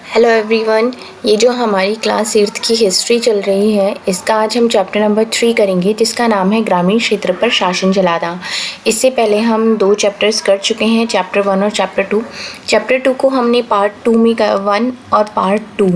Hello everyone, ये जो हमारी क्लास 8th की हिस्ट्री चल रही है, इसका आज हम चैप्टर नंबर 3 करेंगे, जिसका नाम है ग्रामीण क्षेत्र पर शासन चलाना। इससे पहले हम 2 चैप्टर्स कर चुके हैं, चैप्टर 1 और चैप्टर 2। चैप्टर 2 को हमने पार्ट 2 में 1 और पार्ट 2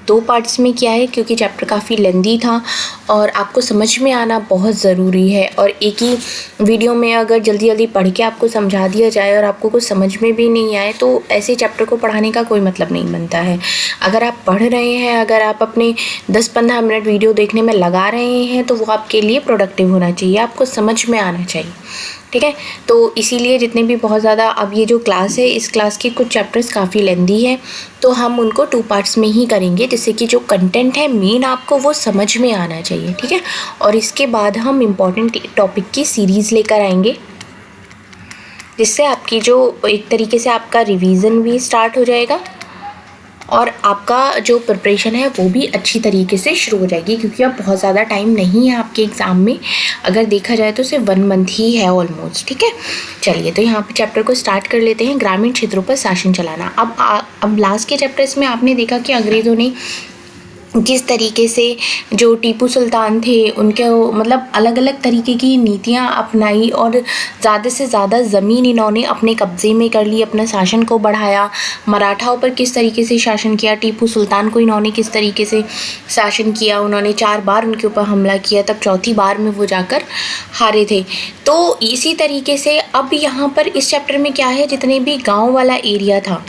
2 पार्ट्स में किया है, क्योंकि चैप्टर काफ़ी लेंदी था और आपको समझ में आना बहुत ज़रूरी है। और एक ही वीडियो में अगर जल्दी जल्दी पढ़ के आपको समझा दिया जाए और आपको कुछ समझ में भी नहीं आए, तो ऐसे चैप्टर को पढ़ाने का कोई मतलब नहीं बनता है। अगर आप पढ़ रहे हैं, अगर आप अपने 10-15 मिनट वीडियो देखने में लगा रहे हैं, तो वो आपके लिए प्रोडक्टिव होना चाहिए, आपको समझ में आना चाहिए, ठीक है। तो इसीलिए जितने भी बहुत ज़्यादा अब ये जो क्लास है, इस क्लास के कुछ चैप्टर्स काफ़ी लेंदी है, तो हम उनको 2 पार्ट्स में ही करेंगे, जिससे कि जो कंटेंट है मेन आपको वो समझ में आना चाहिए, ठीक है। और इसके बाद हम इम्पॉर्टेंट टॉपिक की सीरीज़ लेकर आएंगे, जिससे आपकी जो एक तरीके से आपका रिवीजन भी स्टार्ट हो जाएगा और आपका जो प्रिपरेशन है वो भी अच्छी तरीके से शुरू हो जाएगी, क्योंकि अब बहुत ज़्यादा टाइम नहीं है आपके एग्ज़ाम में। अगर देखा जाए तो सिर्फ 1 मंथ ही है ऑलमोस्ट, ठीक है। चलिए, तो यहाँ पे चैप्टर को स्टार्ट कर लेते हैं, ग्रामीण क्षेत्रों पर शासन चलाना। अब लास्ट के चैप्टर्स में आपने देखा कि अंग्रेज़ों ने किस तरीके से जो टीपू सुल्तान थे उनके मतलब अलग अलग तरीके की नीतियाँ अपनाई और ज़्यादा से ज़्यादा ज़मीन इन्होंने अपने कब्ज़े में कर ली, अपना शासन को बढ़ाया। मराठाओं पर किस तरीके से शासन किया, टीपू सुल्तान को इन्होंने किस तरीके से शासन किया, उन्होंने 4 बार उनके ऊपर हमला किया, तब चौथी बार में वो जाकर हारे थे। तो इसी तरीके से अब यहाँ पर इस चैप्टर में क्या है, जितने भी गाँव वाला एरिया था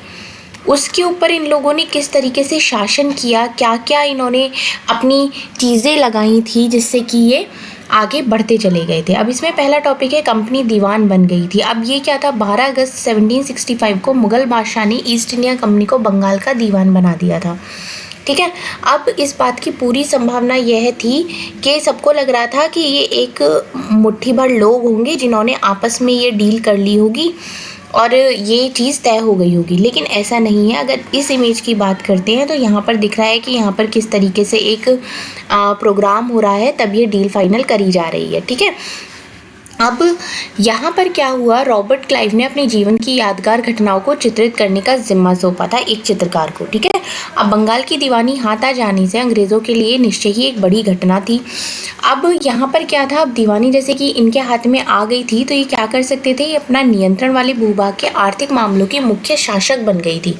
उसके ऊपर इन लोगों ने किस तरीके से शासन किया, क्या क्या इन्होंने अपनी चीज़ें लगाई थी, जिससे कि ये आगे बढ़ते चले गए थे। अब इसमें पहला टॉपिक है कंपनी दीवान बन गई थी। अब ये क्या था, 12 अगस्त 1765 को मुग़ल बादशाह ने ईस्ट इंडिया कंपनी को बंगाल का दीवान बना दिया था, ठीक है। अब इस बात की पूरी संभावना यह थी कि सबको लग रहा था कि ये एक मुट्ठी भर लोग होंगे जिन्होंने आपस में ये डील कर ली होगी और ये चीज़ तय हो गई होगी, लेकिन ऐसा नहीं है। अगर इस इमेज की बात करते हैं तो यहाँ पर दिख रहा है कि यहाँ पर किस तरीके से एक प्रोग्राम हो रहा है, तब ये डील फाइनल करी जा रही है, ठीक है। अब यहाँ पर क्या हुआ, रॉबर्ट क्लाइव ने अपने जीवन की यादगार घटनाओं को चित्रित करने का जिम्मा सौंपा था एक चित्रकार को, ठीक है। अब बंगाल की दीवानी हाथ आ जाने से अंग्रेज़ों के लिए निश्चय ही एक बड़ी घटना थी। अब यहाँ पर क्या था, अब दीवानी जैसे कि इनके हाथ में आ गई थी, तो ये क्या कर सकते थे, ये अपना नियंत्रण वाले भूभाग के आर्थिक मामलों की मुख्य शासक बन गई थी।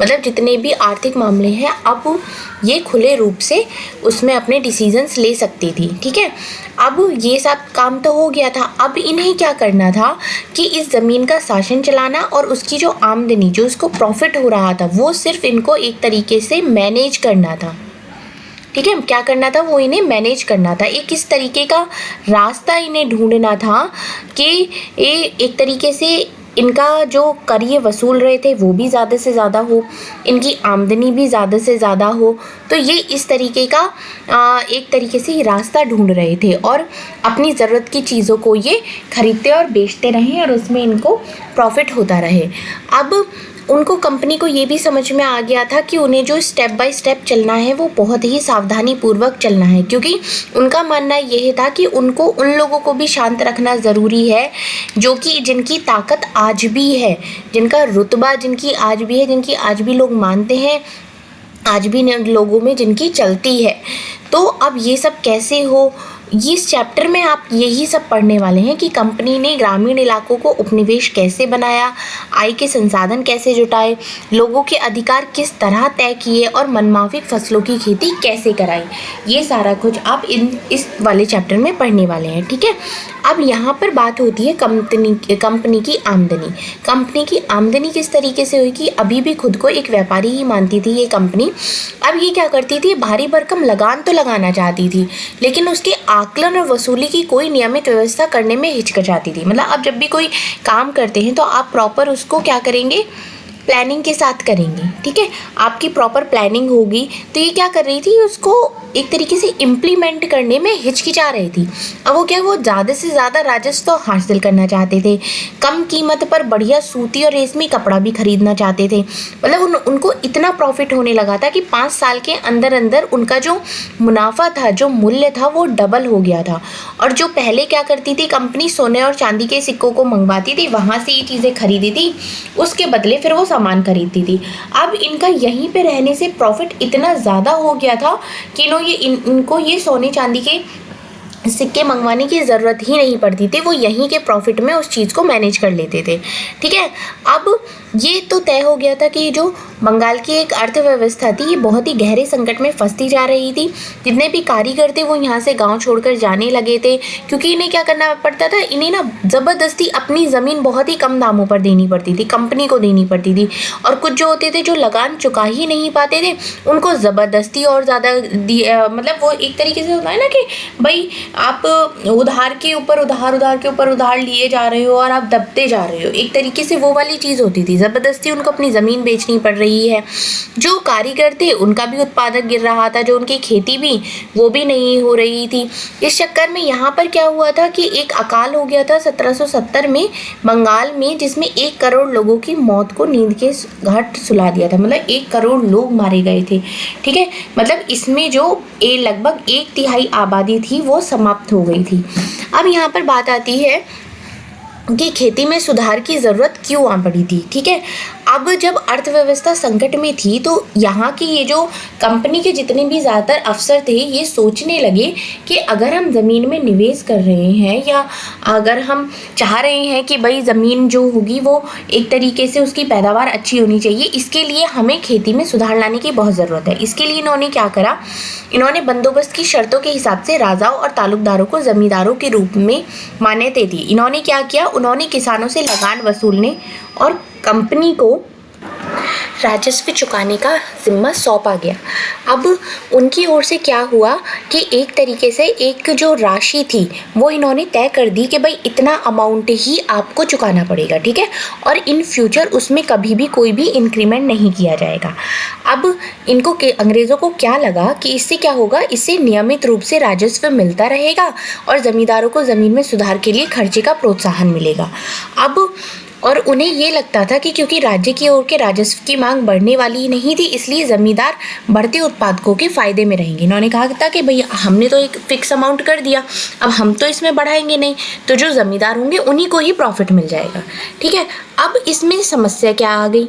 मतलब जितने भी आर्थिक मामले हैं अब ये खुले रूप से उसमें अपने डिसीजंस ले सकती थी, ठीक है। अब ये सब काम तो हो गया था, अब इन्हें क्या करना था कि इस ज़मीन का शासन चलाना और उसकी जो आमदनी, जो इसको प्रॉफिट हो रहा था, वो सिर्फ इनको एक तरीके से मैनेज करना था, ठीक है। क्या करना था, वो इन्हें मैनेज करना था। एक इस तरीके का रास्ता इन्हें ढूंढना था कि ये एक तरीके से इनका जो कर ये वसूल रहे थे वो भी ज़्यादा से ज़्यादा हो, इनकी आमदनी भी ज़्यादा से ज़्यादा हो। तो ये इस तरीके का एक तरीके से रास्ता ढूंढ रहे थे और अपनी ज़रूरत की चीज़ों को ये खरीदते और बेचते रहें और उसमें इनको प्रॉफिट होता रहे। अब उनको कंपनी को ये भी समझ में आ गया था कि उन्हें जो स्टेप बाय स्टेप चलना है वो बहुत ही सावधानी पूर्वक चलना है, क्योंकि उनका मानना यह था कि उनको उन लोगों को भी शांत रखना ज़रूरी है जो कि जिनकी ताकत आज भी है, जिनका रुतबा जिनकी आज भी है, जिनकी आज भी लोग मानते हैं, आज भी लोगों में जिनकी चलती है। तो अब ये सब कैसे हो, इस चैप्टर में आप यही सब पढ़ने वाले हैं कि कंपनी ने ग्रामीण इलाकों को उपनिवेश कैसे बनाया, आय के संसाधन कैसे जुटाए, लोगों के अधिकार किस तरह तय किए और मनमाफिक फसलों की खेती कैसे कराई। ये सारा कुछ आप इस वाले चैप्टर में पढ़ने वाले हैं, ठीक है। अब यहाँ पर बात होती है कंपनी की आमदनी। कंपनी की आमदनी किस तरीके से हुई कि अभी भी खुद को एक व्यापारी ही मानती थी ये कंपनी। अब ये क्या करती थी, भारी भरकम लगान तो लगाना चाहती थी, लेकिन उसके आकलन और वसूली की कोई नियमित व्यवस्था करने में हिचकिचाती थी। मतलब आप जब भी कोई काम करते हैं तो आप प्रॉपर उसको क्या करेंगे, प्लानिंग के साथ करेंगे, ठीक है। आपकी प्रॉपर प्लानिंग होगी। तो ये क्या कर रही थी, उसको एक तरीके से इम्प्लीमेंट करने में हिचकिचा रही थी। अब वो क्या, वो ज़्यादा से ज़्यादा राजस्व हासिल करना चाहते थे, कम कीमत पर बढ़िया सूती और रेशमी कपड़ा भी खरीदना चाहते थे। मतलब उनको इतना प्रॉफिट होने लगा था कि 5 साल के अंदर अंदर उनका जो मुनाफा था, जो मूल्य था, वो डबल हो गया था। और जो पहले क्या करती थी, कंपनी सोने और चांदी के सिक्कों को मंगवाती थी, वहाँ से ये चीज़ें खरीदी थी, उसके बदले फिर वो सामान खरीदती थी। अब इनका यहीं पे रहने से प्रॉफिट इतना ज़्यादा हो गया था कि इनको ये सोने चांदी के सिक्के मंगवाने की ज़रूरत ही नहीं पड़ती थी, वो यहीं के प्रॉफिट में उस चीज़ को मैनेज कर लेते थे। ठीक है, अब ये तो तय हो गया था कि जो बंगाल की एक अर्थव्यवस्था थी ये बहुत ही गहरे संकट में फंसती जा रही थी। जितने भी कारीगर थे वो यहाँ से गांव छोड़कर जाने लगे थे, क्योंकि इन्हें क्या करना पड़ता था, इन्हें ना ज़बरदस्ती अपनी ज़मीन बहुत ही कम दामों पर देनी पड़ती थी, कंपनी को देनी पड़ती थी। और कुछ जो होते थे जो लगान चुका ही नहीं पाते थे उनको ज़बरदस्ती और ज़्यादा मतलब वो एक तरीके से होता है ना कि भाई आप उधार के ऊपर उधार लिए जा रहे हो और आप दबते जा रहे हो, एक तरीके से वो वाली चीज़ होती थी। ज़बरदस्ती उनको अपनी ज़मीन बेचनी पड़ रही है। जो कारीगर थे उनका भी उत्पादक गिर रहा था, जो उनकी खेती भी वो भी नहीं हो रही थी। इस चक्कर में यहाँ पर क्या हुआ था कि एक अकाल हो गया था 1770 में बंगाल में, जिसमें 1 करोड़ लोगों की मौत को नींद के घाट सुला दिया था। मतलब 1 करोड़ लोग मारे गए थे। ठीक है, मतलब इसमें जो लगभग 1/3 आबादी थी वो समाप्त हो गई थी। अब यहाँ पर बात आती है कि खेती में सुधार की ज़रूरत क्यों आ पड़ी थी। ठीक है, अब जब अर्थव्यवस्था संकट में थी तो यहाँ की ये जो कंपनी के जितने भी ज़्यादातर अफसर थे ये सोचने लगे कि अगर हम ज़मीन में निवेश कर रहे हैं या अगर हम चाह रहे हैं कि भाई ज़मीन जो होगी वो एक तरीके से उसकी पैदावार अच्छी होनी चाहिए, इसके लिए हमें खेती में सुधार लाने की बहुत ज़रूरत है। इसके लिए इन्होंने क्या करा, इन्होंने बंदोबस्त की शर्तों के हिसाब से राजाओं और तालुकदारों को ज़मींदारों के रूप में मान्यता दी। इन्होंने क्या किया, उन्होंने किसानों से लगान वसूलने और कंपनी को राजस्व चुकाने का जिम्मा सौंपा गया। अब उनकी ओर से क्या हुआ कि एक तरीके से एक जो राशि थी वो इन्होंने तय कर दी कि भाई इतना अमाउंट ही आपको चुकाना पड़ेगा। ठीक है, और इन फ्यूचर उसमें कभी भी कोई भी इंक्रीमेंट नहीं किया जाएगा। अब इनको अंग्रेज़ों को क्या लगा कि इससे क्या होगा, इससे नियमित रूप से राजस्व मिलता रहेगा और ज़मींदारों को ज़मीन में सुधार के लिए खर्चे का प्रोत्साहन मिलेगा। अब और उन्हें ये लगता था कि क्योंकि राज्य की ओर के राजस्व की मांग बढ़ने वाली नहीं थी, इसलिए ज़मींदार बढ़ते उत्पादकों के फ़ायदे में रहेंगे। इन्होंने कहा था कि भैया हमने तो एक फ़िक्स अमाउंट कर दिया, अब हम तो इसमें बढ़ाएंगे नहीं, तो जो ज़मींदार होंगे उन्हीं को ही प्रॉफिट मिल जाएगा। ठीक है, अब इसमें समस्या क्या आ गई,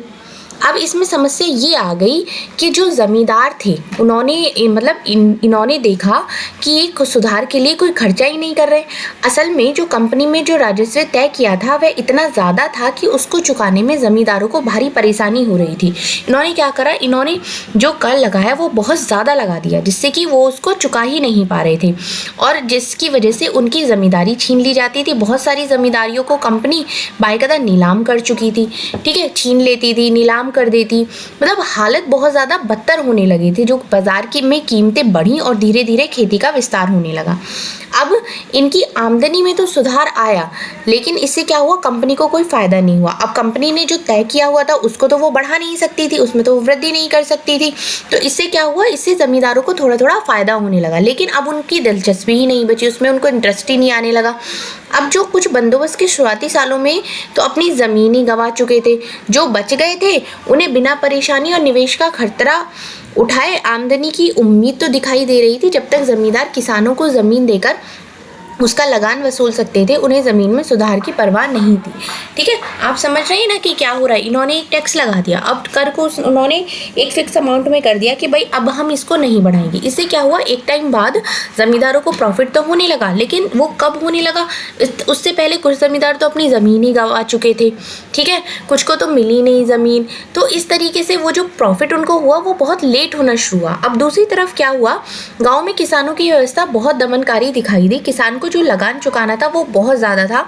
अब इसमें समस्या ये आ गई कि जो ज़मींदार थे उन्होंने इन्होंने देखा कि ये सुधार के लिए कोई खर्चा ही नहीं कर रहे। असल में जो कंपनी में जो राजस्व तय किया था वह इतना ज़्यादा था कि उसको चुकाने में ज़मींदारों को भारी परेशानी हो रही थी। इन्होंने क्या करा, इन्होंने जो कर लगाया वो बहुत ज़्यादा लगा दिया, जिससे कि वो उसको चुका ही नहीं पा रहे थे और जिसकी वजह से उनकी ज़मींदारी छीन ली जाती थी। बहुत सारी ज़मींदारियों को कंपनी बाकायदा नीलाम कर चुकी थी। ठीक है, छीन लेती थी, नीलाम कर देती, मतलब हालत बहुत ज़्यादा बदतर होने लगी थी। जो बाजार की में कीमतें बढ़ी और धीरे धीरे खेती का विस्तार होने लगा। अब इनकी आमदनी में तो सुधार आया, लेकिन इससे क्या हुआ, कंपनी को कोई फ़ायदा नहीं हुआ। अब कंपनी ने जो तय किया हुआ था उसको तो वो बढ़ा नहीं सकती थी, उसमें तो वो वृद्धि नहीं कर सकती थी, तो इससे क्या हुआ, इससे ज़मींदारों को थोड़ा थोड़ा फ़ायदा होने लगा, लेकिन अब उनकी दिलचस्पी ही नहीं बची, उसमें उनको इंटरेस्ट ही नहीं आने लगा। अब जो कुछ बंदोबस्त के शुरुआती सालों में तो अपनी ज़मीन ही गंवा चुके थे, जो बच गए थे उन्हें बिना परेशानी और निवेश का खतरा उठाए आमदनी की उम्मीद तो दिखाई दे रही थी। जब तक ज़मींदार किसानों को ज़मीन देकर उसका लगान वसूल सकते थे, उन्हें ज़मीन में सुधार की परवाह नहीं थी। ठीक है, आप समझ रहे हैं ना कि क्या हो रहा है। इन्होंने एक टैक्स लगा दिया, अब कर को उन्होंने एक फिक्स अमाउंट में कर दिया कि भाई अब हम इसको नहीं बढ़ाएंगे। इससे क्या हुआ, एक टाइम बाद ज़मींदारों को प्रॉफिट तो होने लगा, लेकिन वो कब होने लगा, उससे पहले कुछ ज़मींदार तो अपनी ज़मीन ही गंवा चुके थे। ठीक है, कुछ को तो मिली नहीं ज़मीन, तो इस तरीके से वो जो प्रॉफिट उनको हुआ वो बहुत लेट होना शुरू हुआ। अब दूसरी तरफ क्या हुआ, गाँव में किसानों की व्यवस्था बहुत दमनकारी दिखाई दी। किसान जो लगान चुकाना था वो बहुत ज़्यादा था,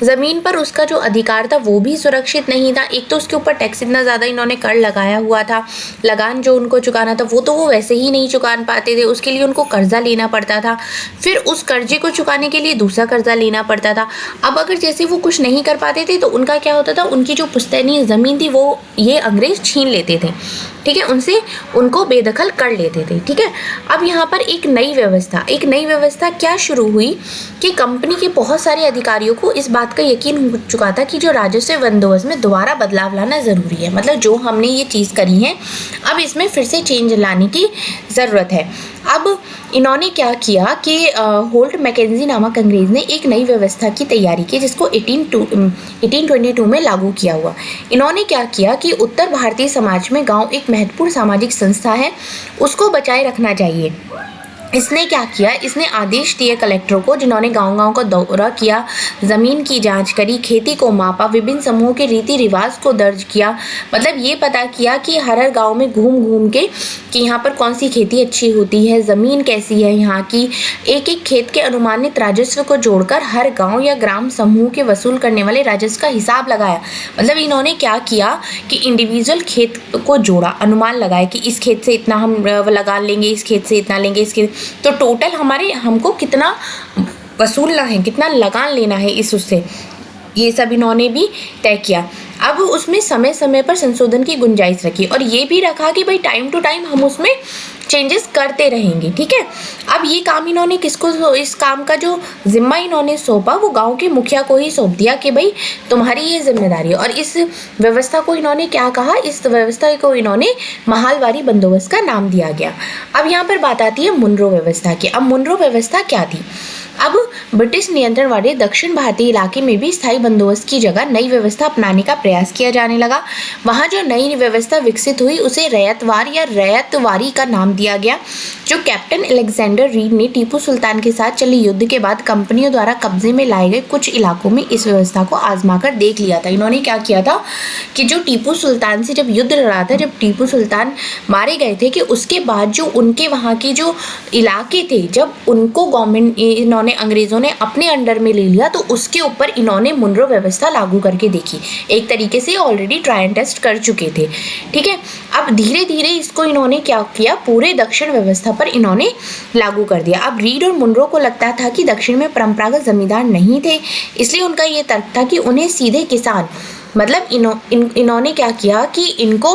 ज़मीन पर उसका जो अधिकार था वो भी सुरक्षित नहीं था। एक तो उसके ऊपर टैक्स इतना ज़्यादा इन्होंने कर लगाया हुआ था, लगान जो उनको चुकाना था वो वैसे ही नहीं चुका पाते थे, उसके लिए उनको कर्जा लेना पड़ता था, फिर उस कर्जे को चुकाने के लिए दूसरा कर्जा लेना पड़ता था। अब अगर जैसे वो कुछ नहीं कर पाते थे तो उनका क्या होता था, उनकी जो पुश्तैनी ज़मीन थी वो ये अंग्रेज़ छीन लेते थे। ठीक है, उनसे उनको बेदखल कर लेते थे। ठीक है, अब यहाँ पर एक नई व्यवस्था क्या शुरू हुई कि कंपनी के बहुत सारे अधिकारियों को इस बात का यकीन हो चुका था कि जो राजस्व बंदोबस्त में दोबारा बदलाव लाना ज़रूरी है। मतलब जो हमने ये चीज़ करी है अब इसमें फिर से चेंज लाने की ज़रूरत है। अब इन्होंने क्या किया कि होल्ट मैकेंजी नामक अंग्रेज ने एक नई व्यवस्था की तैयारी की जिसको 1822 में लागू किया हुआ। इन्होंने क्या किया कि उत्तर भारतीय समाज में गांव एक महत्वपूर्ण सामाजिक संस्था है, उसको बचाए रखना चाहिए। इसने क्या किया, इसने आदेश दिए कलेक्टरों को, जिन्होंने गांव-गांव का दौरा किया, ज़मीन की जांच करी, खेती को मापा, विभिन्न समूहों के रीति रिवाज को दर्ज किया। मतलब ये पता किया कि हर गांव में घूम घूम के कि यहाँ पर कौन सी खेती अच्छी होती है, ज़मीन कैसी है यहाँ की, एक एक खेत के अनुमानित राजस्व को जोड़कर हर गाँव या ग्राम समूह के वसूल करने वाले राजस्व का हिसाब लगाया। मतलब इन्होंने क्या किया कि इंडिविजुअल खेत को जोड़ा, अनुमान लगाया कि इस खेत से इतना हम लगा लेंगे, इस खेत से इतना लेंगे, इसके तो टोटल हमको कितना वसूलना है, कितना लगान लेना है इस उससे, ये सब इन्होंने भी तय किया। अब उसमें समय समय पर संशोधन की गुंजाइश रखी और ये भी रखा कि भाई टाइम टू टाइम हम उसमें चेंजेस करते रहेंगे। ठीक है, अब ये काम इन्होंने किसको, इस काम का जो जिम्मा इन्होंने सौंपा वो गांव के मुखिया को ही सौंप दिया कि भाई तुम्हारी ये जिम्मेदारी है। और इस व्यवस्था को इन्होंने क्या कहा, इस व्यवस्था को इन्होंने महालवारी बंदोबस्त का नाम दिया गया। अब यहाँ पर बात आती है मुनरो व्यवस्था की। अब मुनरो व्यवस्था क्या थी, अब ब्रिटिश नियंत्रण वाले दक्षिण भारतीय इलाके में भी स्थायी बंदोबस्त की जगह नई व्यवस्था अपनाने का प्रयास किया जाने लगा। वहाँ जो नई व्यवस्था विकसित हुई उसे रैयतवार या रैयतवारी का नाम दिया गया, जो कैप्टन अलेक्जेंडर रीड ने टीपू सुल्तान के साथ चले युद्ध के बाद कंपनियों द्वारा कब्जे में लाए गए कुछ इलाकों में इस व्यवस्था को आजमा कर देख लिया था। इन्होंने क्या किया था कि जो टीपू सुल्तान से जब युद्ध लड़ा था, जब टीपू सुल्तान मारे गए थे, कि उसके बाद जो उनके वहाँ के जो इलाके थे, जब उनको गवर्नमेंट इन्होंने अंग्रेजों ने अपने अंडर में ले लिया तो उसके ऊपर इन्होंने मुनरो व्यवस्था लागू करके देखी। एक तरीके से ऑलरेडी ट्राई एंड टेस्ट कर चुके थे। ठीक है, अब धीरे धीरे इसको इन्होंने क्या किया, पूरे दक्षिण व्यवस्था पर इन्होंने लागू कर दिया। अब रीड और मुनरो को लगता था कि दक्षिण में परंपरागत जमींदार नहीं थे, इसलिए उनका ये तर्क था कि उन्हें सीधे किसान, मतलब इन्होंने क्या किया कि इनको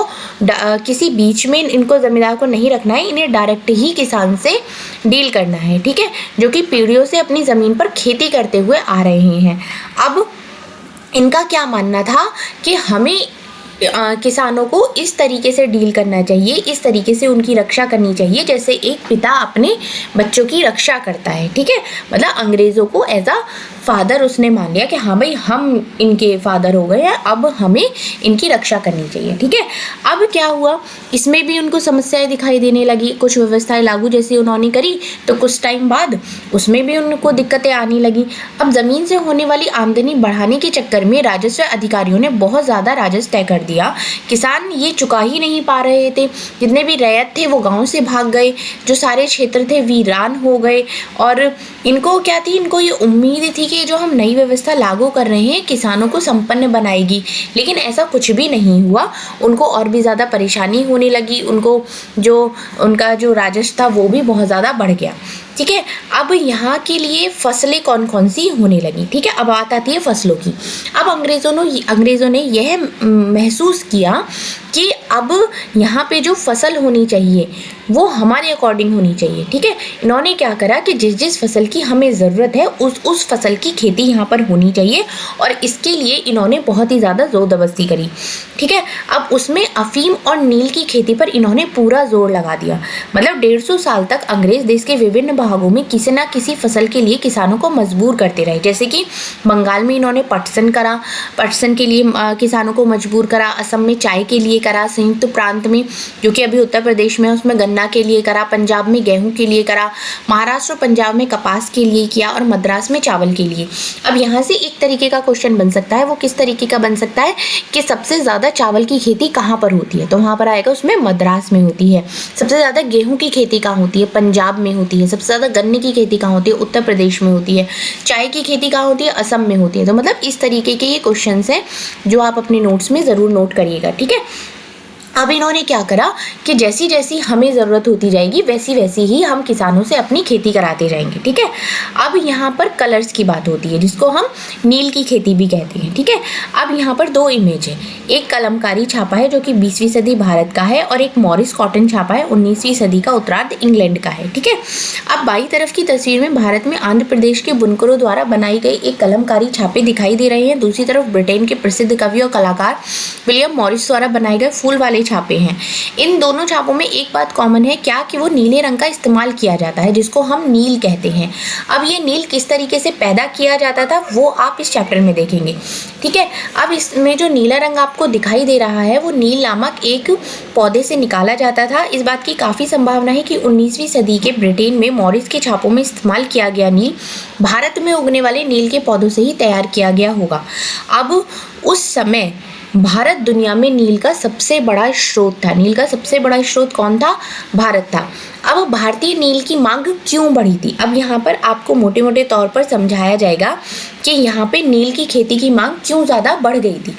किसी बीच में इनको जमींदार को नहीं रखना है, इन्हें डायरेक्ट ही किसान से डील करना है। ठीक है, जो कि पीढ़ियों से अपनी ज़मीन पर खेती करते हुए आ रहे हैं। अब इनका क्या मानना था कि हमें किसानों को इस तरीके से डील करना चाहिए, इस तरीके से उनकी रक्षा करनी चाहिए जैसे एक पिता अपने बच्चों की रक्षा करता है। ठीक है, मतलब अंग्रेज़ों को एज अ फादर उसने मान लिया कि हाँ भाई हम इनके फादर हो गए हैं, अब हमें इनकी रक्षा करनी चाहिए। ठीक है, अब क्या हुआ, इसमें भी उनको समस्याएं दिखाई देने लगी। कुछ व्यवस्थाएं लागू जैसे उन्होंने करी तो कुछ टाइम बाद उसमें भी उनको दिक्कतें आने लगी। अब ज़मीन से होने वाली आमदनी बढ़ाने के चक्कर में राजस्व अधिकारियों ने बहुत ज़्यादा राजस्व तय कर दिया। किसान ये चुका ही नहीं पा रहे थे, जितने भी रैयत थे वो गाँव से भाग गए, जो सारे क्षेत्र थे वीरान हो गए। और इनको क्या थी, इनको ये उम्मीद थी कि जो हम नई व्यवस्था लागू कर रहे हैं किसानों को संपन्न बनाएगी, लेकिन ऐसा कुछ भी नहीं हुआ। उनको और भी ज़्यादा परेशानी होने लगी, उनको जो उनका जो राजस्व था वो भी बहुत ज़्यादा बढ़ गया। ठीक है, अब यहाँ के लिए फसलें कौन कौन सी होने लगी। ठीक है, अब बात आती है फसलों की। अब अंग्रेज़ों ने यह महसूस किया कि अब यहाँ पे जो फसल होनी चाहिए वो हमारे अकॉर्डिंग होनी चाहिए। ठीक है, इन्होंने क्या करा कि जिस जिस फसल की हमें ज़रूरत है उस फसल की खेती यहाँ पर होनी चाहिए, और इसके लिए इन्होंने बहुत ही ज़्यादा ज़ोरदस्ती करी। ठीक है, अब उसमें अफीम और नील की खेती पर इन्होंने पूरा जोर लगा दिया। मतलब 150 साल तक अंग्रेज़ देश के विभिन्न भागों में किसी न किसी फसल के लिए किसानों को मजबूर करते रहे। जैसे कि बंगाल में इन्होंने पटसन के लिए किसानों को मजबूर करा, असम में चाय के लिए करा, संयुक्त प्रांत में जो कि अभी उत्तर प्रदेश में उसमें गन्ना के लिए करा, पंजाब में गेहूं के लिए करा, महाराष्ट्र और पंजाब में कपास के लिए किया, और मद्रास में चावल के लिए। अब यहाँ से एक तरीके का क्वेश्चन बन सकता है, वो किस तरीके का बन सकता है कि सबसे ज़्यादा चावल की खेती कहाँ पर होती है, तो वहाँ पर आएगा उसमें मद्रास में होती है। सबसे ज़्यादा गेहूँ की खेती कहाँ होती है, पंजाब में होती है। सबसे ज़्यादा गन्ने की खेती कहाँ होती है, उत्तर प्रदेश में होती है। चाय की खेती कहाँ होती है, असम में होती है। तो मतलब इस तरीके के ये क्वेश्चन हैं जो आप अपने नोट्स में ज़रूर नोट करिएगा। ठीक है, अब इन्होंने क्या करा कि जैसी जैसी हमें ज़रूरत होती जाएगी वैसी वैसी ही हम किसानों से अपनी खेती कराते जाएंगे, ठीक है। अब यहाँ पर कलर्स की बात होती है जिसको हम नील की खेती भी कहते हैं, ठीक है। अब यहाँ पर दो इमेज है, एक कलमकारी छापा है जो कि 20वीं सदी भारत का है और एक मॉरिस कॉटन छापा है 19वीं सदी का उत्तरार्ध इंग्लैंड का है, ठीक है। अब बाईं तरफ की तस्वीर में भारत में आंध्र प्रदेश के बुनकरों द्वारा बनाई गई एक कलमकारी छापे दिखाई दे रहे हैं। दूसरी तरफ ब्रिटेन के प्रसिद्ध कवि और कलाकार विलियम मॉरिस द्वारा बनाए गए फूल वाले छापे हैं। इन दोनों छापों में एक बात कॉमन है क्या कि वो नीले रंग का इस्तेमाल किया जाता है जिसको हम नील कहते हैं। अब ये नील किस तरीके से पैदा किया जाता था वो आप इस चैप्टर में देखेंगे, ठीक है। अब इसमें जो नीला रंग आपको दिखाई दे रहा है वो नील नामक एक पौधे से निकाला जाता था। इस बात की काफ़ी संभावना है कि 19वीं सदी के ब्रिटेन में मॉरिस के छापों में इस्तेमाल किया गया नील भारत में उगने वाले नील के पौधों से ही तैयार किया गया होगा। अब उस समय भारत दुनिया में नील का सबसे बड़ा स्रोत था। नील का सबसे बड़ा स्रोत कौन था? भारत था। अब भारतीय नील की मांग क्यों बढ़ी थी? अब यहाँ पर आपको मोटे मोटे तौर पर समझाया जाएगा कि यहाँ पे नील की खेती की मांग क्यों ज़्यादा बढ़ गई थी।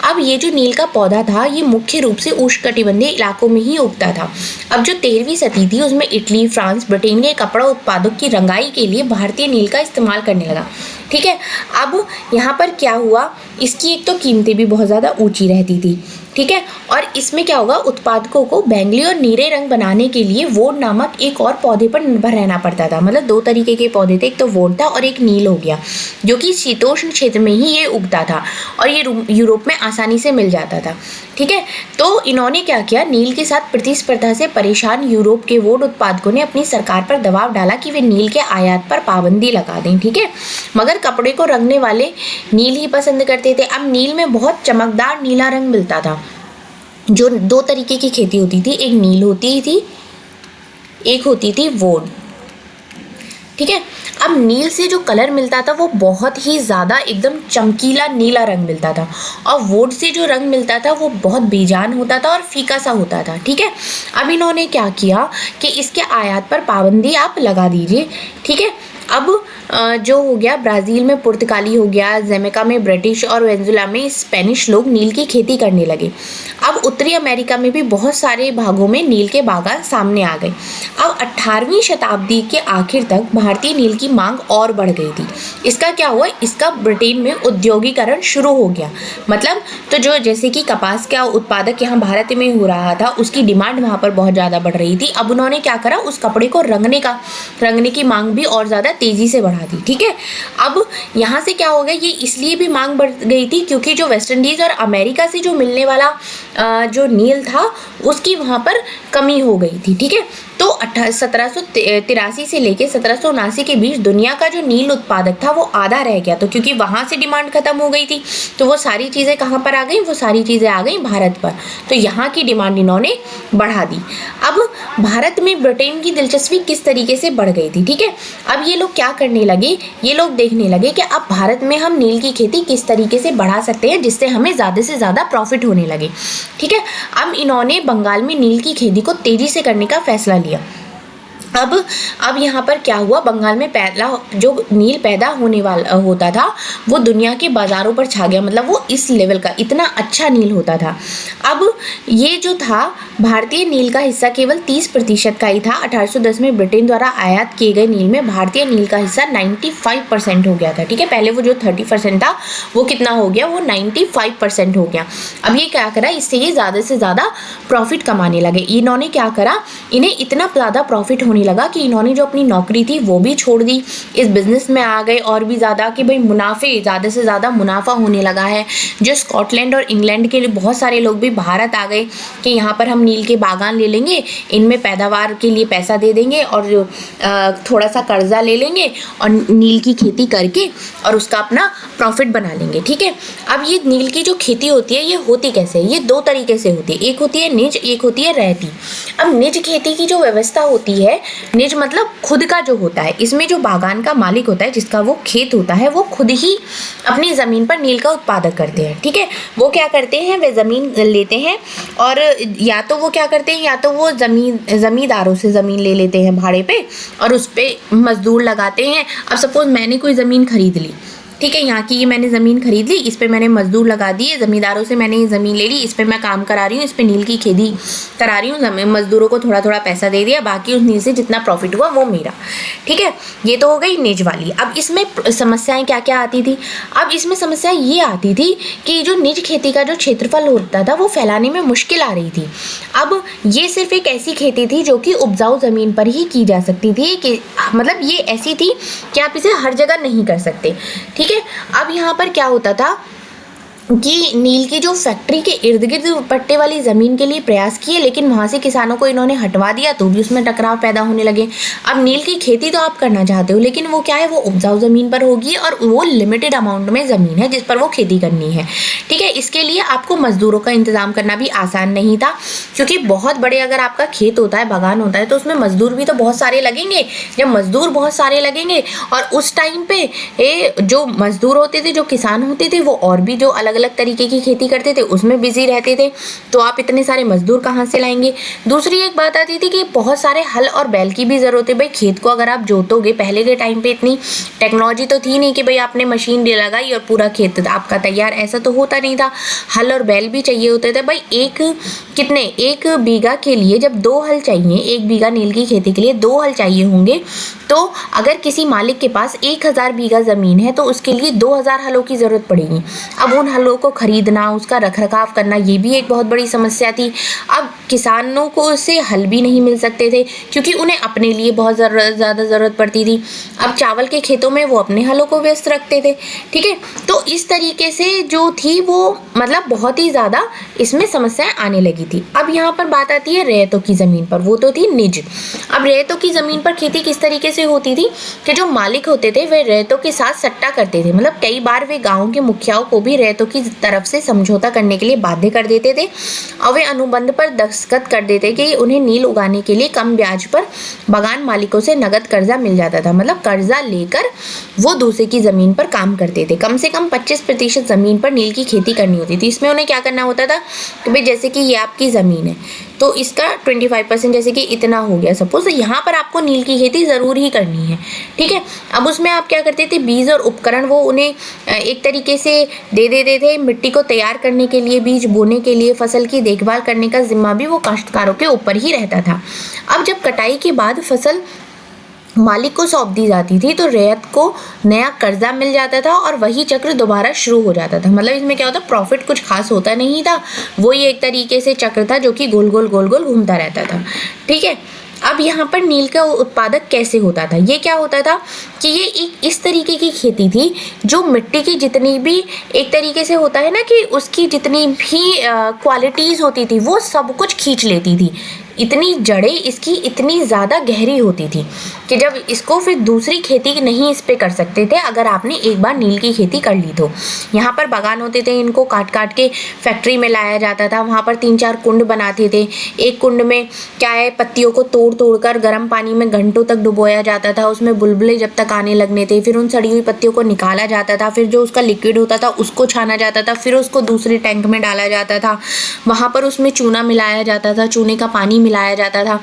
अब ये जो नील का पौधा था ये मुख्य रूप से उष्णकटिबंधीय इलाकों में ही उगता था। अब जो 13वीं सदी थी उसमें इटली, फ्रांस, ब्रिटेन के कपड़ा उत्पादक की रंगाई के लिए भारतीय नील का इस्तेमाल करने लगा, ठीक है। अब यहाँ पर क्या हुआ, इसकी एक तो कीमतें भी बहुत ज़्यादा ऊंची रहती थी, ठीक है। और इसमें क्या होगा, उत्पादकों को बैंगनी और नीले रंग बनाने के लिए वोड नामक एक और पौधे पर निर्भर रहना पड़ता था। मतलब दो तरीके के पौधे थे, एक तो वोड था और एक नील हो गया, जो कि शीतोष्ण क्षेत्र में ही ये उगता था और ये यूरोप में आसानी से मिल जाता था, ठीक है। तो इन्होंने क्या किया, नील के साथ प्रतिस्पर्धा से परेशान यूरोप के वोड उत्पादकों ने अपनी सरकार पर दबाव डाला कि वे नील के आयात पर पाबंदी लगा दें, ठीक है। मगर कपड़े को रंगने वाले नील ही पसंद करते थे। अब नील में बहुत चमकदार नीला रंग मिलता था। जो दो तरीके की खेती होती थी, एक नील होती थी, एक होती थी वोड, ठीक है। अब नील से जो कलर मिलता था वो बहुत ही ज़्यादा एकदम चमकीला नीला रंग मिलता था और वोड से जो रंग मिलता था वो बहुत बेजान होता था और फीका सा होता था, ठीक है। अब इन्होंने क्या किया कि इसके आयात पर पाबंदी आप लगा दीजिए, ठीक है। अब जो हो गया, ब्राज़ील में पुर्तगाली हो गया, जमैका में ब्रिटिश और वेनेजुएला में स्पेनिश लोग नील की खेती करने लगे। अब उत्तरी अमेरिका में भी बहुत सारे भागों में नील के बागान सामने आ गए। अब 18वीं शताब्दी के आखिर तक भारतीय नील की मांग और बढ़ गई थी। इसका क्या हुआ, इसका ब्रिटेन में औद्योगिकरण शुरू हो गया। मतलब तो जो जैसे कि कपास का उत्पादक यहाँ भारत में हो रहा था उसकी डिमांड वहाँ पर बहुत ज़्यादा बढ़ रही थी। अब उन्होंने क्या करा, उस कपड़े को रंगने की मांग भी और ज़्यादा तेज़ी से बढ़ा दी, ठीक है। अब यहाँ से क्या हो गया, ये इसलिए भी मांग बढ़ गई थी क्योंकि जो वेस्ट इंडीज़ और अमेरिका से जो मिलने वाला जो नील था उसकी वहाँ पर कमी हो गई थी, ठीक है। तो 1783 से लेके 1779 के बीच दुनिया का जो नील उत्पादक था वो आधा रह गया। तो क्योंकि वहाँ से डिमांड खत्म हो गई थी तो वो सारी चीज़ें कहाँ पर आ गई, वो सारी चीज़ें आ गई भारत पर। तो यहाँ की डिमांड इन्होंने बढ़ा दी। अब भारत में ब्रिटेन की दिलचस्पी किस तरीके से बढ़ गई थी, ठीक है। अब ये लोग क्या करने लगे, ये लोग देखने लगे कि अब भारत में हम नील की खेती किस तरीके से बढ़ा सकते हैं जिससे हमें ज़्यादा से ज़्यादा प्रॉफिट होने लगे, ठीक है। अब इन्होंने बंगाल में नील की खेती को तेज़ी से करने का फैसला लिया। अब यहाँ पर क्या हुआ, बंगाल में जो नील पैदा होने वाला होता था वो दुनिया के बाज़ारों पर छा गया। मतलब वो इस लेवल का इतना अच्छा नील होता था। अब ये जो था भारतीय नील का हिस्सा केवल 30% का ही था। 1810 में ब्रिटेन द्वारा आयात किए गए नील में भारतीय नील का हिस्सा 95% हो गया था, ठीक है। पहले वो जो 30% था वो कितना हो गया, वो 95% हो गया। अब ये क्या करा, इससे ये ज़्यादा से ज़्यादा प्रॉफिट कमाने लगे। इन्होंने क्या करा, इन्हें इतना ज़्यादा प्रॉफिट होने लगा कि इन्होंने जो अपनी नौकरी थी वो भी छोड़ दी, इस बिजनेस में आ गए और भी ज़्यादा कि भाई मुनाफे ज़्यादा से ज़्यादा मुनाफा होने लगा है। जो स्कॉटलैंड और इंग्लैंड के बहुत सारे लोग भी भारत आ गए कि यहाँ पर हम नील के बागान ले लेंगे, इनमें पैदावार के लिए पैसा दे देंगे और थोड़ा सा कर्जा ले लेंगे और नील की खेती करके और उसका अपना प्रॉफिट बना लेंगे, ठीक है। अब ये नील की जो खेती होती है ये होती कैसे है, ये दो तरीके से होती है, एक होती है निज, एक होती है रहती। अब निज खेती की जो व्यवस्था होती है, निज मतलब खुद का जो होता है, इसमें जो बागान का मालिक होता है, जिसका वो खेत होता है, वो खुद ही अपनी ज़मीन पर नील का उत्पादन करते हैं, ठीक है। वो क्या करते हैं, वे ज़मीन लेते हैं और या तो वो क्या करते हैं, या तो वो ज़मींदारों से ज़मीन ले लेते हैं भाड़े पे और उस पर मजदूर लगाते हैं। अब सपोज मैंने कोई ज़मीन खरीद ली, ठीक है। यहाँ की ये मैंने ज़मीन खरीद ली, इस पे मैंने मजदूर लगा दिए, ज़मींदारों से मैंने ये ज़मीन ले ली, इस पे मैं काम करा रही हूँ, इस पे नील की खेती करा रही हूँ, मजदूरों को थोड़ा थोड़ा पैसा दे दिया, बाकी उस नील से जितना प्रॉफिट हुआ वो मेरा। ठीक है, ये तो हो गई निज वाली। अब इसमें समस्याएं क्या क्या आती थी? अब इसमें समस्या ये आती थी कि जो निज खेती का जो क्षेत्रफल होता था वो फैलाने में मुश्किल आ रही थी। अब ये सिर्फ एक ऐसी खेती थी जो कि उपजाऊ ज़मीन पर ही की जा सकती थी, कि मतलब ये ऐसी थी कि आप इसे हर जगह नहीं कर सकते। ठीक है, अब यहाँ पर क्या होता था कि नील की जो फैक्ट्री के इर्द गिर्द पट्टे वाली ज़मीन के लिए प्रयास किए, लेकिन वहाँ से किसानों को इन्होंने हटवा दिया, तो भी उसमें टकराव पैदा होने लगे। अब नील की खेती तो आप करना चाहते हो, लेकिन वो क्या है, वो उपजाऊ ज़मीन पर होगी और वो लिमिटेड अमाउंट में ज़मीन है जिस पर वो खेती करनी है। ठीक है, इसके लिए आपको मजदूरों का इंतज़ाम करना भी आसान नहीं था, क्योंकि बहुत बड़े अगर आपका खेत होता है, बागान होता है, तो उसमें मजदूर भी तो बहुत सारे लगेंगे। जब मजदूर बहुत सारे लगेंगे और उस टाइम पे जो मजदूर होते थे, जो किसान होते थे, वो और भी जो अलग अलग तरीके की खेती करते थे उसमें बिजी रहते थे, तो आप इतने सारे मजदूर कहाँ से लाएंगे? दूसरी एक बात आती थी कि बहुत सारे हल और बैल की भी जरूरत है। भाई खेत को अगर आप जोतोगे, पहले के टाइम पे इतनी टेक्नोलॉजी तो थी नहीं कि भाई आपने मशीन लगाई और पूरा खेत आपका तैयार, ऐसा तो होता नहीं था। हल और बैल भी चाहिए होते थे। भाई एक बीघा के लिए जब 2 हल चाहिए, 1 बीघा नील की खेती के लिए 2 हल चाहिए होंगे, तो अगर किसी मालिक के पास 1000 बीघा जमीन है तो उसके लिए 2000 हलों की जरूरत पड़ेगी। अब उन हलों को खरीदना, उसका रखरखाव करना, ये भी एक बहुत बड़ी समस्या थी। अब किसानों को से हल भी नहीं मिल सकते थे, क्योंकि उन्हें अपने लिए बहुत ज़्यादा ज़रूरत पड़ती थी। अब चावल के खेतों में वो अपने हलों को व्यस्त रखते थे। ठीक है, तो इस तरीके से जो थी वो मतलब बहुत ही ज़्यादा इसमें समस्याएं आने लगी थी। अब यहाँ पर बात आती है रैयतों की ज़मीन पर, वो तो थी निज। अब रैयतों की ज़मीन पर खेती किस तरीके से होती थी कि जो मालिक होते थे वे रैयतों के साथ सट्टा करते थे। मतलब कई बार वे गाँव के मुखियाओं को भी रैयतों की तरफ से समझौता करने के लिए बाध्य कर देते थे और वे अनुबंध पर दस्तखत कर देते कि उन्हें नील उगाने के लिए कम ब्याज पर बागान मालिकों से नगद कर्जा मिल जाता था। मतलब कर्जा लेकर वो दूसरे की ज़मीन पर काम करते थे। कम से कम 25% ज़मीन पर नील की खेती करनी होती थी। इसमें उन्हें क्या करना होता था कि भाई जैसे कि ये आपकी ज़मीन है तो इसका 25% जैसे कि इतना हो गया सपोज, यहाँ पर आपको नील की खेती ज़रूर ही करनी है। ठीक है, अब उसमें आप क्या करते थे, बीज और उपकरण वो उन्हें एक तरीके से दे देते थे। मिट्टी को तैयार करने के लिए, बीज बोने के लिए, फसल की देखभाल करने का जिम्मा भी वो काश्तकारों के ऊपर ही रहता था। अब जब कटाई के बाद फसल मालिक को सौंप दी जाती थी तो रैयत को नया कर्जा मिल जाता था और वही चक्र दोबारा शुरू हो जाता था। मतलब इसमें क्या होता, प्रॉफिट कुछ खास होता नहीं था, वो ये एक तरीके से चक्र था जो कि गोल गोल घूमता रहता था। ठीक है, अब यहाँ पर नील का उत्पादक कैसे होता था? ये क्या होता था कि ये एक इस तरीके की खेती थी जो मिट्टी की जितनी भी एक तरीके से होता है ना कि उसकी जितनी भी क्वालिटीज़ होती थी वो सब कुछ खींच लेती थी। इतनी जड़ें इसकी इतनी ज़्यादा गहरी होती थी कि जब इसको फिर दूसरी खेती नहीं इस पे कर सकते थे अगर आपने एक बार नील की खेती कर ली तो। यहाँ पर बागान होते थे, इनको काट काट के फैक्ट्री में लाया जाता था। वहाँ पर 3-4 कुंड बनाते थे। एक कुंड में क्या है, पत्तियों को तोड़ कर गर्म पानी में घंटों तक डुबोया जाता था। उसमें बुलबुले जब तक आने लगने थे, फिर उन सड़ी हुई पत्तियों को निकाला जाता था। फिर जो उसका लिक्विड होता था उसको छाना जाता था। फिर उसको दूसरे टैंक में डाला जाता था। वहाँ पर उसमें चूना मिलाया जाता था, चूने का पानी मिलाया जाता था।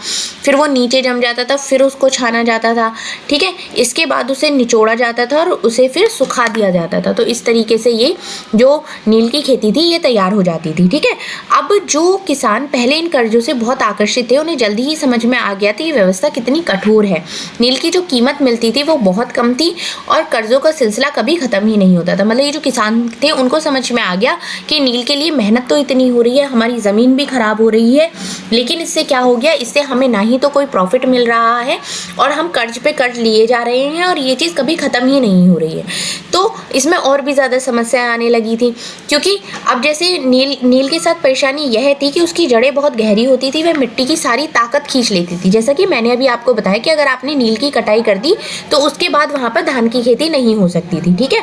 फिर वो नीचे जम जाता था, फिर उसको छाना जाता था। ठीक है, इसके बाद उसे निचोड़ा जाता था और उसे फिर सुखा दिया जाता था। तो इस तरीके से ये जो नील की खेती थी ये तैयार हो जाती थी। ठीक है, अब जो किसान पहले इन कर्जों से बहुत आकर्षित थे उन्हें जल्दी ही समझ में आ गया था ये व्यवस्था कितनी कठोर है। नील की जो कीमत मिलती थी वो बहुत कम थी और कर्जों का सिलसिला कभी खत्म ही नहीं होता था। मतलब ये जो किसान थे उनको समझ में आ गया कि नील के लिए मेहनत तो इतनी हो रही है, हमारी ज़मीन भी खराब हो रही है, लेकिन इससे क्या हो गया, इससे हमें ना ही तो कोई प्रॉफिट मिल रहा है और हम कर्ज पे कर्ज लिए जा रहे हैं और ये चीज़ कभी ख़त्म ही नहीं हो रही है। तो इसमें और भी ज़्यादा समस्याएं आने लगी थी, क्योंकि अब जैसे नील के साथ परेशानी यह थी कि उसकी जड़ें बहुत गहरी होती थी, वह मिट्टी की सारी ताकत खींच लेती थी। जैसा कि मैंने अभी आपको बताया कि अगर आपने नील की कटाई कर दी तो उसके बाद वहाँ पर धान की खेती नहीं हो सकती थी। ठीक है,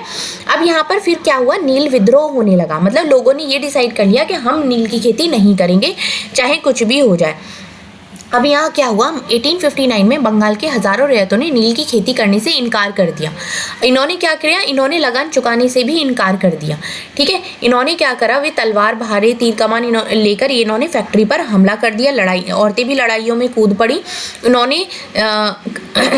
अब यहाँ पर फिर क्या हुआ, नील विद्रोह होने लगा। मतलब लोगों ने ये डिसाइड कर लिया कि हम नील की खेती नहीं करेंगे चाहे कुछ भी हो जाए। अब यहाँ क्या हुआ, 1859 में बंगाल के हजारों रैयतों ने नील की खेती करने से इनकार कर दिया। इन्होंने क्या किया, इन्होंने लगान चुकाने से भी इनकार कर दिया। ठीक है, इन्होंने क्या करा, वे तलवार, भारे, तीर कमान लेकर इन्होंने फैक्ट्री पर हमला कर दिया। औरतें भी लड़ाइयों में कूद पड़ी। इन्होंने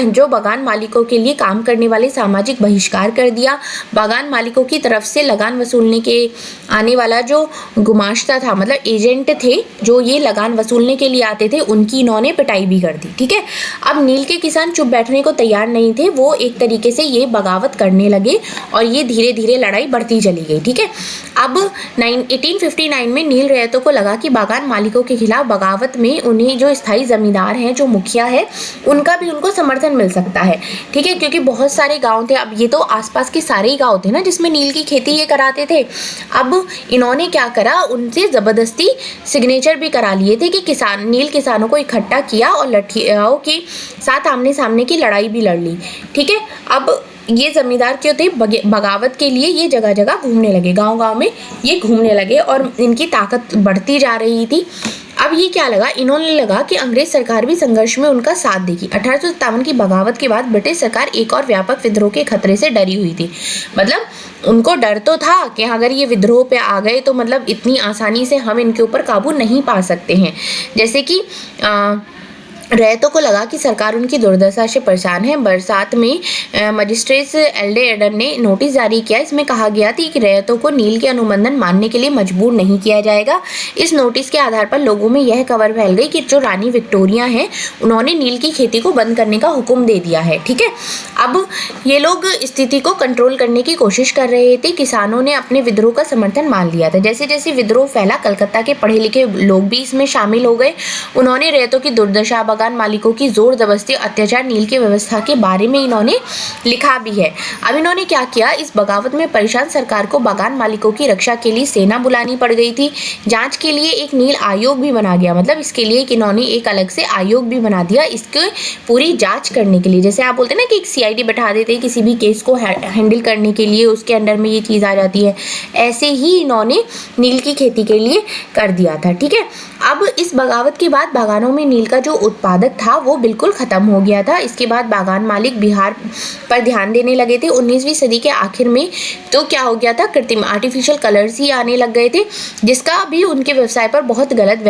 जो बागान मालिकों के लिए काम करने वाले सामाजिक बहिष्कार कर दिया। बागान मालिकों की तरफ से लगान वसूलने के आने वाला जो गुमाश्ता था, मतलब एजेंट थे जो ये लगान वसूलने के लिए आते थे, उनकी इन्होंने पिटाई भी कर दी। ठीक है, अब नील के किसान चुप बैठने को तैयार नहीं थे, वो एक तरीके से ये बगावत करने लगे और ये धीरे धीरे लड़ाई बढ़ती चली गई। ठीक है, अब 1859 में नील रैयतों को लगा कि बागान मालिकों के खिलाफ बगावत में उन्हें जो स्थायी जमींदार हैं, जो मुखिया है, उनका भी उनको समर्थन मिल सकता है। ठीक है, क्योंकि बहुत सारे गांव थे, अब ये तो आसपास के सारे ही गांव थे ना जिसमें नील की खेती ये कराते थे। अब इन्होंने क्या करा, उनसे जबरदस्ती सिग्नेचर भी करा लिए थे कि नील किसानों को इकट्ठा किया और लठियाओं के साथ आमने सामने की लड़ाई भी लड़ ली। ठीक है, अब ये जमींदार क्यों थे, बगावत के लिए ये जगह जगह घूमने लगे, गांव-गांव में ये घूमने लगे और इनकी ताकत बढ़ती जा रही थी। अब ये क्या लगा, इन्होंने लगा कि अंग्रेज सरकार भी संघर्ष में उनका साथ देगी। 1857 की बगावत के बाद ब्रिटिश सरकार एक और व्यापक विद्रोह के खतरे से डरी हुई थी। मतलब उनको डर तो था कि अगर ये विद्रोह पे आ गए तो मतलब इतनी आसानी से हम इनके ऊपर काबू नहीं पा सकते हैं। जैसे कि रैयतों को लगा कि सरकार उनकी दुर्दशा से परेशान है। बरसात में मजिस्ट्रेट एल्डे एडर ने नोटिस जारी किया। इसमें कहा गया था कि रैयतों को नील के अनुबंधन मानने के लिए मजबूर नहीं किया जाएगा। इस नोटिस के आधार पर लोगों में यह खबर फैल गई कि जो रानी विक्टोरिया हैं, उन्होंने नील की खेती को बंद करने का हुक्म दे दिया है। ठीक है, अब ये लोग स्थिति को कंट्रोल करने की कोशिश कर रहे थे। किसानों ने अपने विद्रोह का समर्थन मान लिया था। जैसे जैसे विद्रोह फैला, कलकत्ता के पढ़े लिखे लोग भी इसमें शामिल हो गए। उन्होंने रैयतों की दुर्दशा, बागान मालिकों की जोर जबरदस्ती, अत्याचार, नील की व्यवस्था के बारे में इन्होंने लिखा भी है। अब इन्होंने क्या किया, इस बगावत में परेशान सरकार को बागान मालिकों की रक्षा के लिए सेना बुलानी पड़ गई थी। जांच के लिए एक नील आयोग भी बना गया, मतलब इसके लिए इन्होंने एक अलग से आयोग भी बना दिया इसके पूरी जांच करने के लिए। जैसे आप बोलते हैं ना कि एक सीआईडी बैठा देते हैं किसी भी केस को हैंडल करने के लिए, उसके अंडर में ये चीज़ आ जाती है। ऐसे ही इन्होंने नील की खेती के लिए कर दिया था। ठीक है, अब इस बगावत के बाद बागानों में नील का जो उत्पादक था वो बिल्कुल ख़त्म हो गया था। इसके बाद बागान मालिक बिहार पर ध्यान देने लगे थे। 19वीं सदी के आखिर में तो क्या हो गया था, कृत्रिम आर्टिफिशियल कलर्स ही आने लग गए थे, जिसका भी उनके व्यवसाय पर बहुत गलत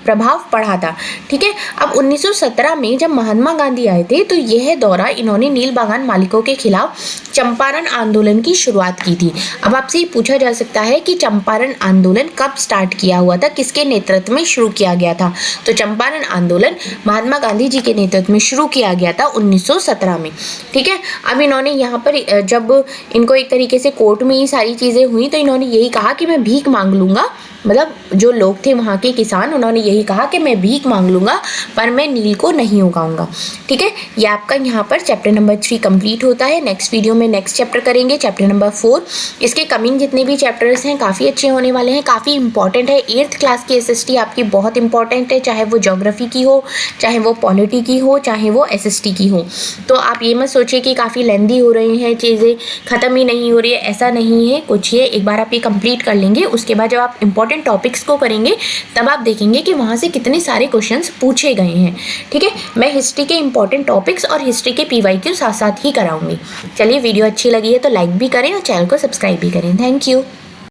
प्रभाव पड़ा था। ठीक है, अब 1917 में जब महात्मा गांधी आए थे तो यह दौरा इन्होंने नील बागान मालिकों के खिलाफ चंपारण आंदोलन की शुरुआत की थी। अब आपसे ये पूछा जा सकता है कि चंपारण आंदोलन कब स्टार्ट किया हुआ था, किसके नेतृत्व में शुरू किया गया था। तो चंपारण आंदोलन महात्मा गांधी जी के नेतृत्व में शुरू किया गया था 1917 में। ठीक है, अब इन्होंने यहाँ पर जब इनको एक तरीके से कोर्ट में ही सारी चीज़ें हुई तो इन्होंने यही कहा कि मैं भीख मांग लूँगा, मतलब जो लोग थे वहाँ के किसान, उन्होंने यही कहा कि मैं भीख मांग लूँगा पर मैं नील को नहीं उगाऊंगा। ठीक है, ये आपका यहाँ पर चैप्टर नंबर 3 कंप्लीट होता है। नेक्स्ट वीडियो में नेक्स्ट चैप्टर करेंगे, चैप्टर नंबर 4। इसके कमिंग जितने भी चैप्टर्स हैं काफ़ी अच्छे होने वाले हैं, काफ़ी इंपॉर्टेंट है। 8th क्लास की SST आपकी बहुत इंपॉर्टेंट है, चाहे वो ज्योग्राफी की हो, चाहे वो पॉलिटी की हो, चाहे वो SST की हो। तो आप ये मत सोचिए कि काफ़ी लेंदी हो रही हैं चीज़ें, ख़त्म ही नहीं हो रही है, ऐसा नहीं है कुछ। ये एक बार आप ये कंप्लीट कर लेंगे, उसके बाद जब आप इंपॉर्टेंट टॉपिक्स को करेंगे तब आप देखेंगे कि वहाँ से कितने सारे क्वेश्चंस पूछे गए हैं। ठीक है, मैं हिस्ट्री के इंपॉर्टेंट टॉपिक्स और हिस्ट्री के PYQ साथ साथ ही कराऊंगी। चलिए, वीडियो अच्छी लगी है तो लाइक भी करें और चैनल को सब्सक्राइब भी करें। Thank you.